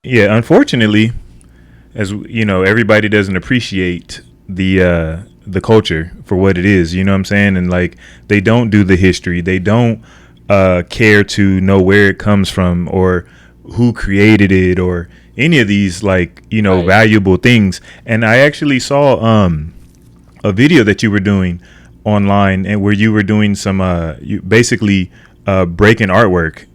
Yeah, unfortunately, as you know, everybody doesn't appreciate the culture for what it is. You know what I'm saying? And like they don't do the history. They don't care to know where it comes from or who created it or any of these like Right. valuable things. And I actually saw a video that you were doing online and where you were doing some you basically breaking artwork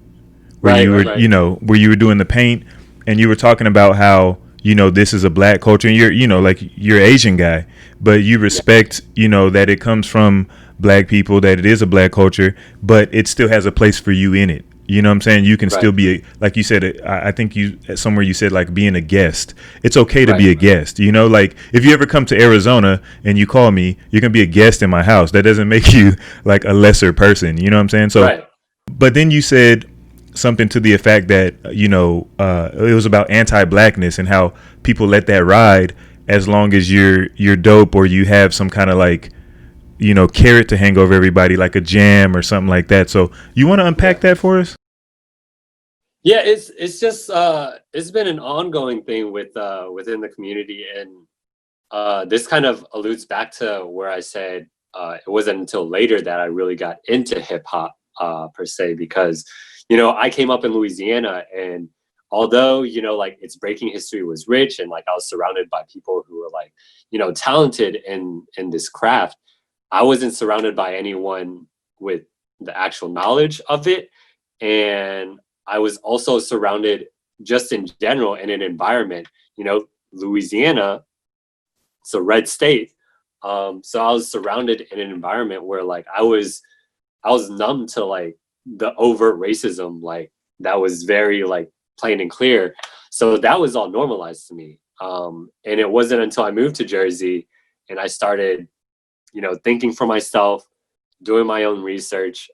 where Right. you were Right. where you were doing the paint and you were talking about how this is a black culture and you're like you're an Asian guy but you Yeah. respect that it comes from black people, that it is a black culture, but it still has a place for you in it. You know what I'm saying? You can still Right. be like you said. I think you somewhere you said like being a guest. It's okay to be Right. a guest. Like if you ever come to Arizona and you call me, you're gonna be a guest in my house. That doesn't make you like a lesser person. You know what I'm saying? So, Right. but then you said something to the effect that it was about anti-blackness and how people let that ride as long as you're dope or you have some kind of like carrot to hang over everybody like a jam or something like that. So you want to unpack Yeah. that for us? Yeah. It's just it's been an ongoing thing within the community, and this kind of alludes back to where I said it wasn't until later that I really got into hip hop per se, because I came up in Louisiana, and although like its breaking history was rich, and like I was surrounded by people who were like talented in this craft, I wasn't surrounded by anyone with the actual knowledge of it, and I was also surrounded just in general in an environment. Louisiana, it's a red state. So I was surrounded in an environment where like I was numb to like the overt racism, like that was very like plain and clear. So that was all normalized to me. And it wasn't until I moved to Jersey and I started, thinking for myself, doing my own research,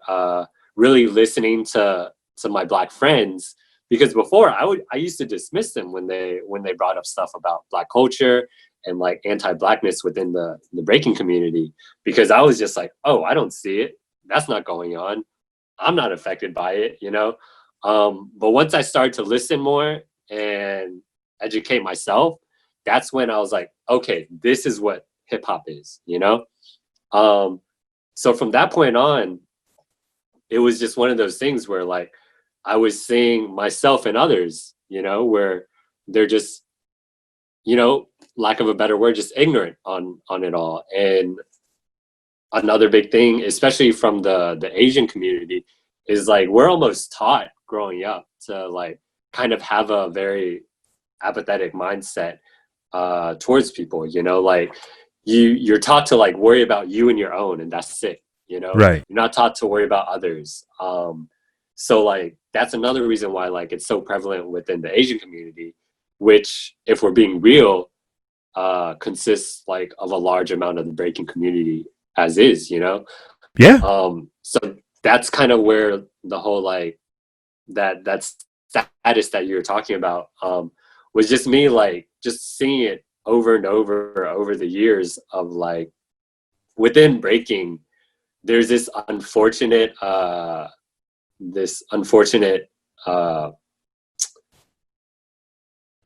really listening to my black friends, because before I used to dismiss them when they brought up stuff about black culture and like anti-blackness within the breaking community, because I was just like, oh, I don't see it. That's not going on. I'm not affected by it. But once I started to listen more and educate myself, that's when I was like, okay, this is what hip hop is. Um, so from that point on, it was just one of those things where like I was seeing myself and others, where they're just, lack of a better word, just ignorant on it all. And another big thing, especially from the Asian community, is like we're almost taught growing up to like kind of have a very apathetic mindset towards people. Like you're taught to like worry about you and your own, and that's it. Right. You're not taught to worry about others. So like that's another reason why like it's so prevalent within the Asian community, which, if we're being real, consists like of a large amount of the breaking community as is. Yeah. So that's kind of where the whole like that's status that you're talking about was just me like just seeing it over and over the years of like within breaking there's this unfortunate uh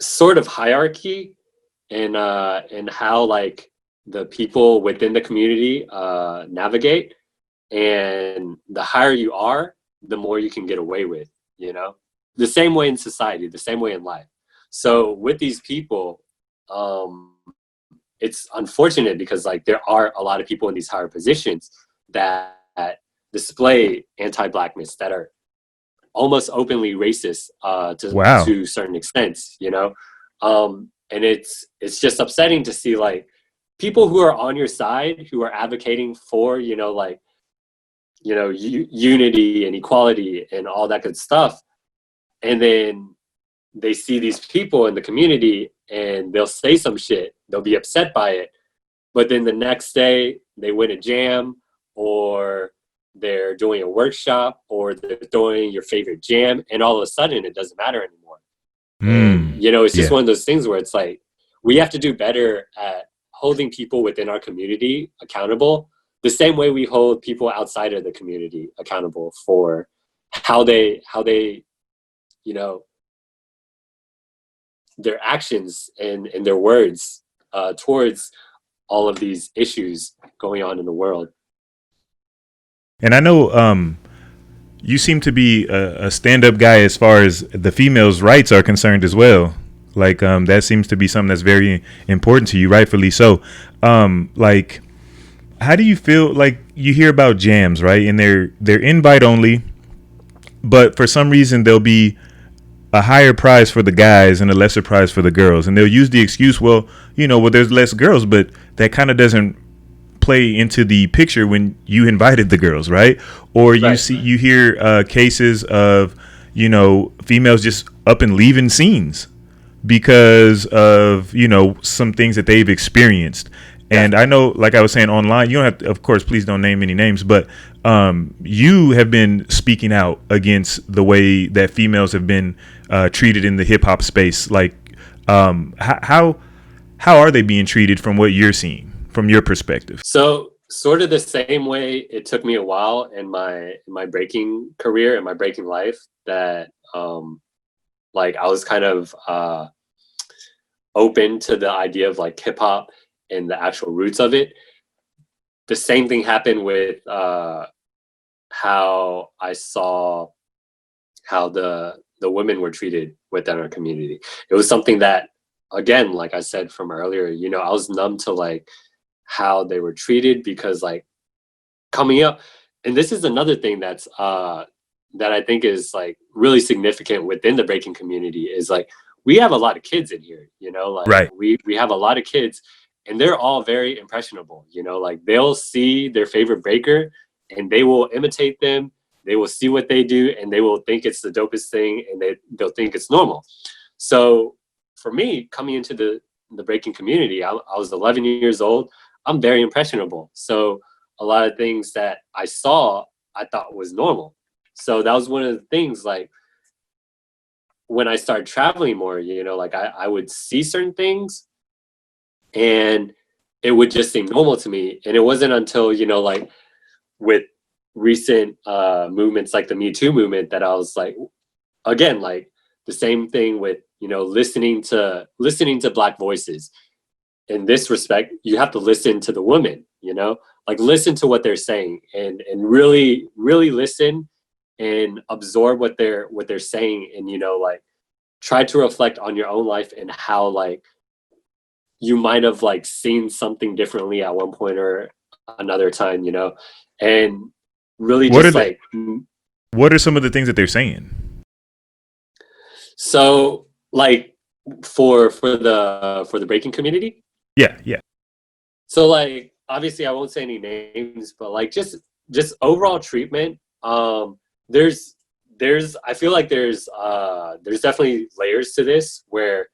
sort of hierarchy in how like the people within the community navigate, and the higher you are, the more you can get away with, the same way in society, the same way in life. So with these people, um it's unfortunate because like there are a lot of people in these higher positions that display anti-blackness, that are almost openly racist Wow. to certain extents. And it's just upsetting to see like people who are on your side, who are advocating for like unity and equality and all that good stuff, and then they see these people in the community and they'll say some shit, they'll be upset by it, but then the next day they win a jam, or they're doing a workshop, or they're doing your favorite jam, and all of a sudden it doesn't matter anymore. And Mm. it's just Yeah. one of those things where it's like we have to do better at holding people within our community accountable, the same way we hold people outside of the community accountable for how they you know their actions and their words towards all of these issues going on in the world. And I know you seem to be a stand-up guy as far as the females' rights are concerned as well. Like that seems to be something that's very important to you, rightfully so. Like, how do you feel? Like, you hear about jams, right? And they're invite only, but for some reason there'll be a higher prize for the guys and a lesser prize for the girls, and they'll use the excuse, well, there's less girls, but that kind of doesn't play into the picture when you invited the girls, right? Or you hear cases of females just up and leaving scenes because of some things that they've experienced. And I know, like I was saying online, you don't have to, of course, please don't name any names, but you have been speaking out against the way that females have been treated in the hip hop space. Like, how are they being treated from what you're seeing, from your perspective? So sort of the same way it took me a while in my breaking career and my breaking life that like I was kind of open to the idea of like hip hop and the actual roots of it. The same thing happened with how I saw how the women were treated within our community. It was something that, again, like I said from earlier, I was numb to like how they were treated, because like coming up, and this is another thing that's that I think is like really significant within the breaking community, is like we have a lot of kids in here, like Right. we have a lot of kids, and they're all very impressionable, like they'll see their favorite breaker and they will imitate them. They will see what they do and they will think it's the dopest thing, and they'll think it's normal. So for me, coming into the breaking community, I was 11 years old. I'm very impressionable. So a lot of things that I saw, I thought was normal. So that was one of the things, like when I started traveling more, like I would see certain things and it would just seem normal to me. And it wasn't until, like with recent movements like the Me Too movement that I was like, again, like the same thing with, listening to Black voices. In this respect, you have to listen to the women, like listen to what they're saying and really, really listen and absorb what they're saying, and like try to reflect on your own life and how like you might have like seen something differently at one point or another time, and really What just are like what are some of the things that they're saying? So like for the breaking community. Yeah. So like obviously I won't say any names, but like just overall treatment. There's I feel like there's definitely layers to this, where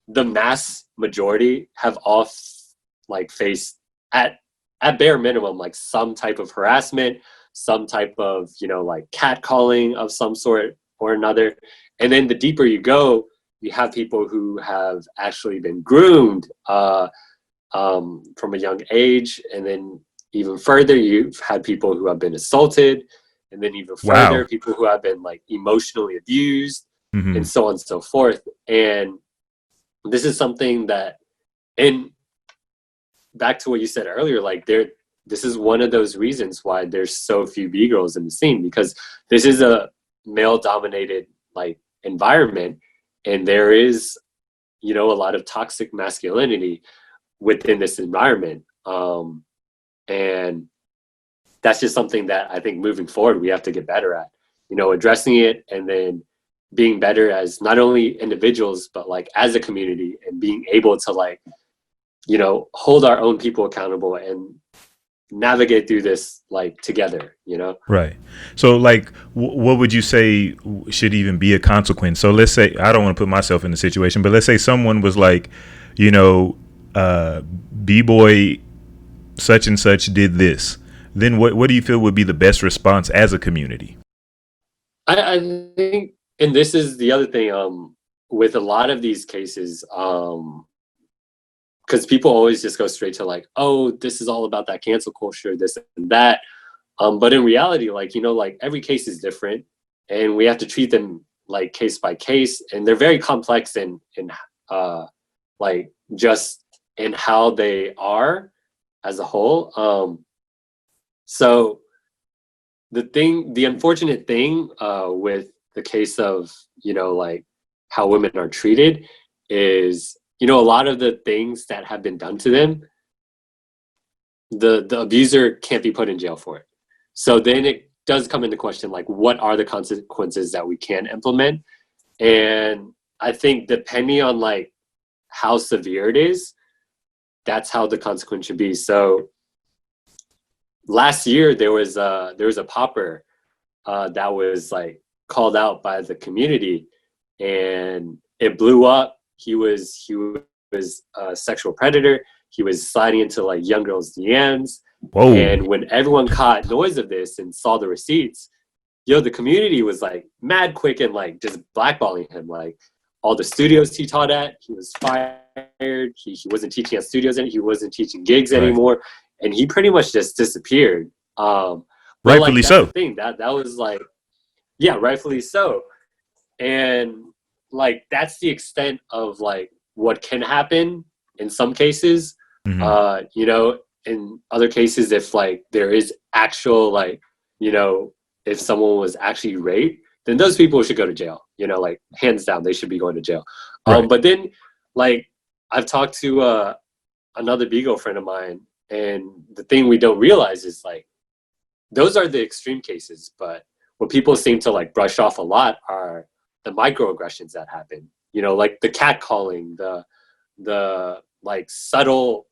the mass majority have all like faced at bare minimum like some type of harassment, some type of like catcalling of some sort or another. And then the deeper you go, you have people who have actually been groomed from a young age, and then even further, you've had people who have been assaulted, and then even further, people who have been like emotionally abused, and so on and so forth. And this is something that, and back to what you said earlier, like this is one of those reasons why there's so few b-girls in the scene, because this is a male-dominated like environment, and there is a lot of toxic masculinity within this environment, and that's just something that I think moving forward we have to get better at, addressing it, and then being better as not only individuals but like as a community, and being able to like hold our own people accountable and navigate through this like together. Right. So like what would you say should even be a consequence? So let's say, I don't want to put myself in the situation, but let's say someone was like, b-boy such and such did this, then what do you feel would be the best response as a community? I think, and this is the other thing, with a lot of these cases, because people always just go straight to like, oh, this is all about that cancel culture, this and that. But in reality, like, like every case is different, and we have to treat them like case by case, and they're very complex in like just in how they are as a whole. So the unfortunate thing with the case of, like how women are treated is, a lot of the things that have been done to them, the abuser can't be put in jail for it. So then it does come into question, like, what are the consequences that we can implement? And I think depending on like how severe it is, that's how the consequence should be. So last year there was a popper that was like called out by the community, and it blew up. He was a sexual predator. He was sliding into like young girls' DMs. Whoa. And when everyone caught noise of this and saw the receipts, the community was like mad quick and like just blackballing him. Like all the studios he taught at, he was fired. He wasn't teaching at studios and he wasn't teaching gigs anymore. And he pretty much just disappeared. Rightfully like, so. The thing that was like, yeah, rightfully so. And like that's the extent of like what can happen in some cases. In other cases, if like there is actual like, if someone was actually raped, then those people should go to jail. Like hands down, they should be going to jail. Right. But then like I've talked to another bgirl friend of mine, and the thing we don't realize is like those are the extreme cases, but what people seem to like brush off a lot are the microaggressions that happen. Like the catcalling, the like subtle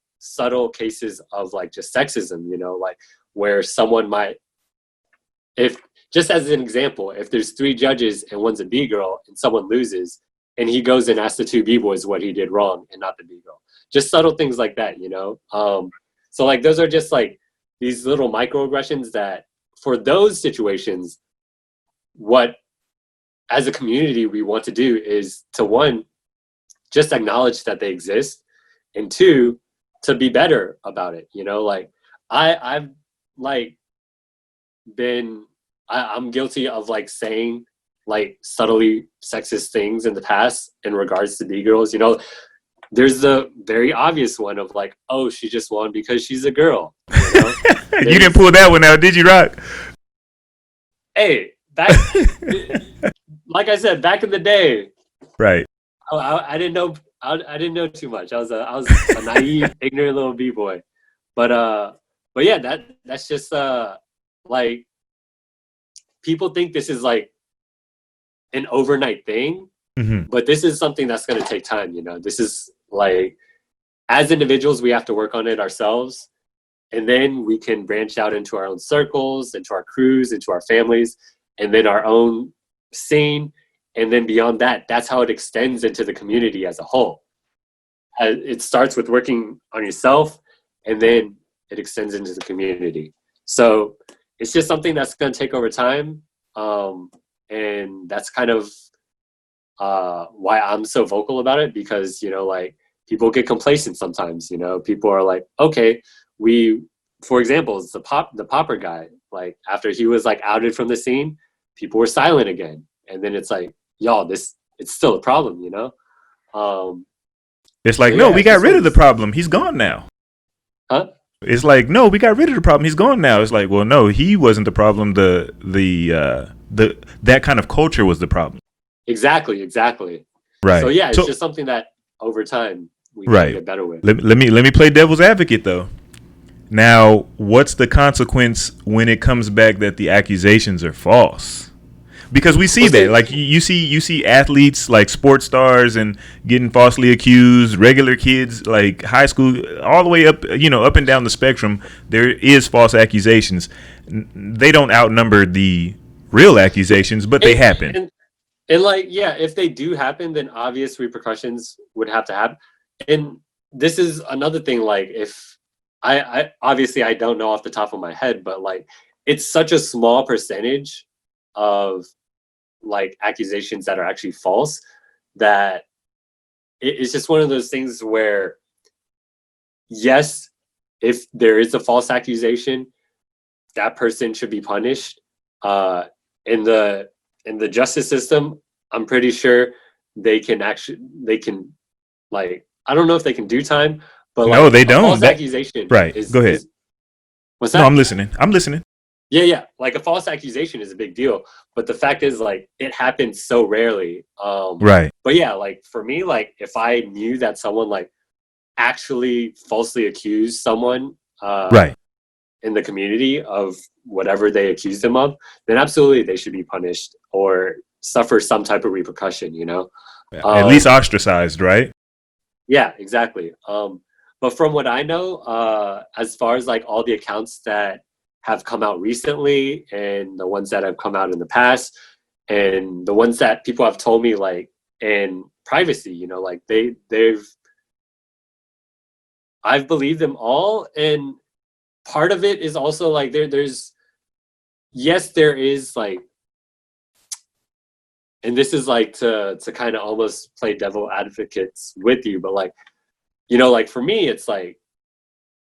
cases of like just sexism, like where someone might, if just as an example, if there's 3 judges and one's a bgirl and someone loses and he goes and asks the 2 b-boys what he did wrong and not the bgirl, just subtle things like that. So like those are just like these little microaggressions that for those situations, what as a community we want to do is to, 1, just acknowledge that they exist, and 2, to be better about it. Like I've like I'm guilty of like saying like subtly sexist things in the past in regards to bgirls. There's the very obvious one of like, oh, she just won because she's a girl. You didn't pull that one out, did you, Rock? Hey, like I said, back in the day, right? I didn't know. I didn't know too much. I was a naive, ignorant little b-boy. But yeah, that's just like people think this is like an overnight thing, but this is something that's going to take time. This is like, as individuals, we have to work on it ourselves, and then we can branch out into our own circles, into our crews, into our families, and then our own scene. And then beyond that, that's how it extends into the community as a whole. It starts with working on yourself, and then it extends into the community. So it's just something that's going to take over time. And that's kind of why I'm so vocal about it, because, like people get complacent sometimes. People are like, okay, for example, it's the popper guy. Like after he was like outed from the scene, people were silent again. And then it's like, y'all, it's still a problem, It's like, no, we got rid of the problem. He's gone now. Huh? It's like, no, we got rid of the problem. He's gone now. It's like, well, no, he wasn't the problem. That kind of culture was the problem. Exactly. Right. So yeah, it's just something that over time we can get better with. Let me play devil's advocate though. Now, what's the consequence when it comes back that the accusations are false? Because we see that, like you see athletes like sports stars and getting falsely accused, regular kids like high school, all the way up, up and down the spectrum. There is false accusations. They don't outnumber the real accusations, but they happen. And like, yeah, if they do happen, then obvious repercussions would have to happen. And this is another thing. Like, if I obviously I don't know off the top of my head, but like it's such a small percentage of like accusations that are actually false that it's just one of those things where, yes, if there is a false accusation, that person should be punished. In the justice system, I'm pretty sure they can like, I don't know if they can do time, but No, like they a false don't. That accusation right. Go ahead. is what's No, that? I'm listening. I'm listening. Yeah. Like a false accusation is a big deal, but the fact is, like, it happens so rarely. Right. But yeah, like for me, like if I knew that someone like actually falsely accused someone Right. in the community of whatever they accused them of, then absolutely they should be punished or suffer some type of repercussion, you know? At least ostracized, right? Yeah, exactly. But from what I know, as far as like all the accounts that have come out recently and the ones that have come out in the past and the ones that people have told me like in privacy, you know, like I've believed them all. And part of it is also like there's yes, there is like, and this is like to kind of almost play devil advocates with you, but like, you know, like for me, it's like,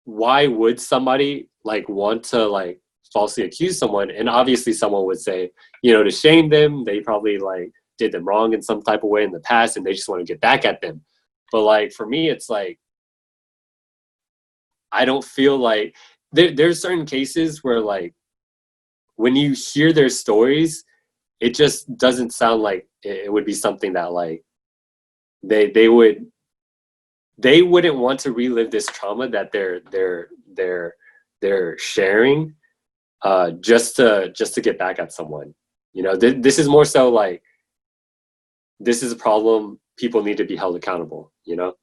why would somebody like want to like falsely accuse someone? And obviously someone would say, you know, to shame them, they probably like did them wrong in some type of way in the past and they just want to get back at them. But like for me, it's like, I don't feel like there's certain cases where like when you hear their stories, it just doesn't sound like it would be something that like they wouldn't want to relive this trauma that they're sharing just to get back at someone. You know, this is more so like this is a problem. People need to be held accountable. You know.